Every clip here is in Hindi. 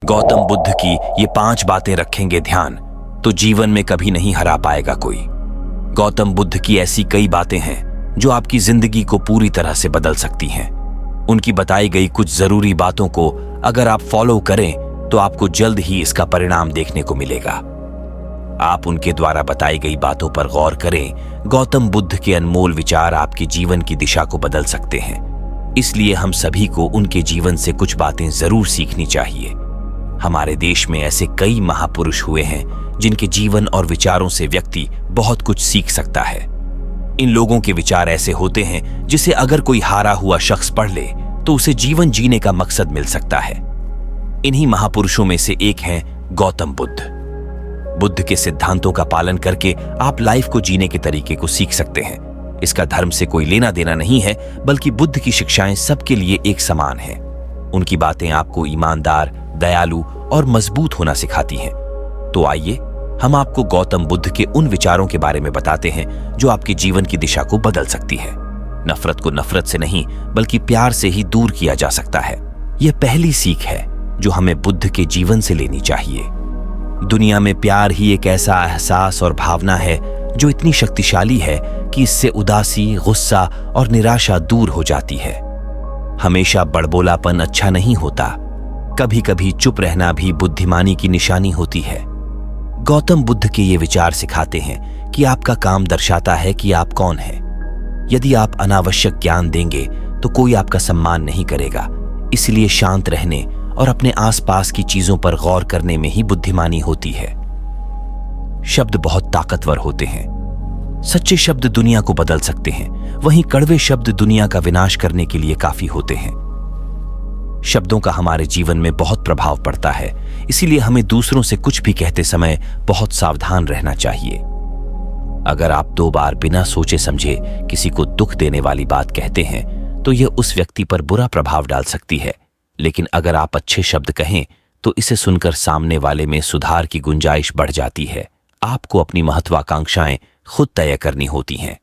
गौतम बुद्ध की ये 5 बातें रखेंगे ध्यान तो जीवन में कभी नहीं हरा पाएगा कोई। गौतम बुद्ध की ऐसी कई बातें हैं जो आपकी जिंदगी को पूरी तरह से बदल सकती हैं। उनकी बताई गई कुछ जरूरी बातों को अगर आप फॉलो करें तो आपको जल्द ही इसका परिणाम देखने को मिलेगा। आप उनके द्वारा बताई गई बातों पर गौर करें। गौतम बुद्ध के अनमोल विचार आपके जीवन की दिशा को बदल सकते हैं, इसलिए हम सभी को उनके जीवन से कुछ बातें जरूर सीखनी चाहिए। हमारे देश में ऐसे कई महापुरुष हुए हैं जिनके जीवन और विचारों से व्यक्ति बहुत कुछ सीख सकता है। इन लोगों के विचार ऐसे होते हैं जिसे अगर कोई हारा हुआ शख्स पढ़ ले तो उसे जीवन जीने का मकसद मिल सकता है। इन्हीं महापुरुषों में से एक हैं गौतम बुद्ध। बुद्ध के सिद्धांतों का पालन करके आप लाइफ को जीने के तरीके को सीख सकते हैं। इसका धर्म से कोई लेना देना नहीं है, बल्कि बुद्ध की शिक्षाएं सबके लिए एक समान हैं। उनकी बातें आपको ईमानदार, दयालु और मजबूत होना सिखाती हैं। तो आइए हम आपको गौतम बुद्ध के उन विचारों के बारे में बताते हैं जो आपके जीवन की दिशा को बदल सकती है। नफरत को नफरत से नहीं बल्कि प्यार से ही दूर किया जा सकता है। यह पहली सीख है जो हमें बुद्ध के जीवन से लेनी चाहिए। दुनिया में प्यार ही एक ऐसा एहसास और भावना है जो इतनी शक्तिशाली है कि इससे उदासी, गुस्सा और निराशा दूर हो जाती है। हमेशा बड़बोलापन अच्छा नहीं होता, कभी कभी चुप रहना भी बुद्धिमानी की निशानी होती है। गौतम बुद्ध के ये विचार सिखाते हैं कि आपका काम दर्शाता है कि आप कौन हैं। यदि आप अनावश्यक ज्ञान देंगे तो कोई आपका सम्मान नहीं करेगा, इसलिए शांत रहने और अपने आसपास की चीजों पर गौर करने में ही बुद्धिमानी होती है। शब्द बहुत ताकतवर होते हैं। सच्चे शब्द दुनिया को बदल सकते हैं, वहीं कड़वे शब्द दुनिया का विनाश करने के लिए काफी होते हैं। शब्दों का हमारे जीवन में बहुत प्रभाव पड़ता है, इसीलिए हमें दूसरों से कुछ भी कहते समय बहुत सावधान रहना चाहिए। अगर आप 2 बार बिना सोचे समझे किसी को दुख देने वाली बात कहते हैं तो यह उस व्यक्ति पर बुरा प्रभाव डाल सकती है, लेकिन अगर आप अच्छे शब्द कहें तो इसे सुनकर सामने वाले में सुधार की गुंजाइश बढ़ जाती है। आपको अपनी महत्वाकांक्षाएं खुद तय करनी होती हैं।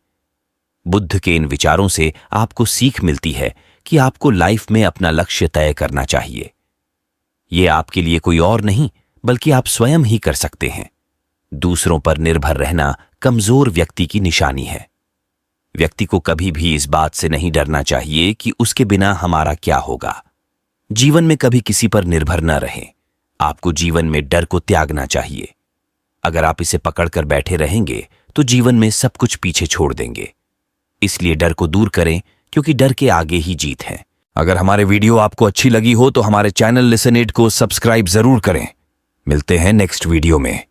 बुद्ध के इन विचारों से आपको सीख मिलती है कि आपको लाइफ में अपना लक्ष्य तय करना चाहिए। ये आपके लिए कोई और नहीं बल्कि आप स्वयं ही कर सकते हैं। दूसरों पर निर्भर रहना कमजोर व्यक्ति की निशानी है। व्यक्ति को कभी भी इस बात से नहीं डरना चाहिए कि उसके बिना हमारा क्या होगा। जीवन में कभी किसी पर निर्भर न रहें। आपको जीवन में डर को त्यागना चाहिए। अगर आप इसे पकड़कर बैठे रहेंगे तो जीवन में सब कुछ पीछे छोड़ देंगे। इसलिए डर को दूर करें, क्योंकि डर के आगे ही जीत है। अगर हमारे वीडियो आपको अच्छी लगी हो तो हमारे चैनल लिसन इट को सब्सक्राइब जरूर करें। मिलते हैं नेक्स्ट वीडियो में।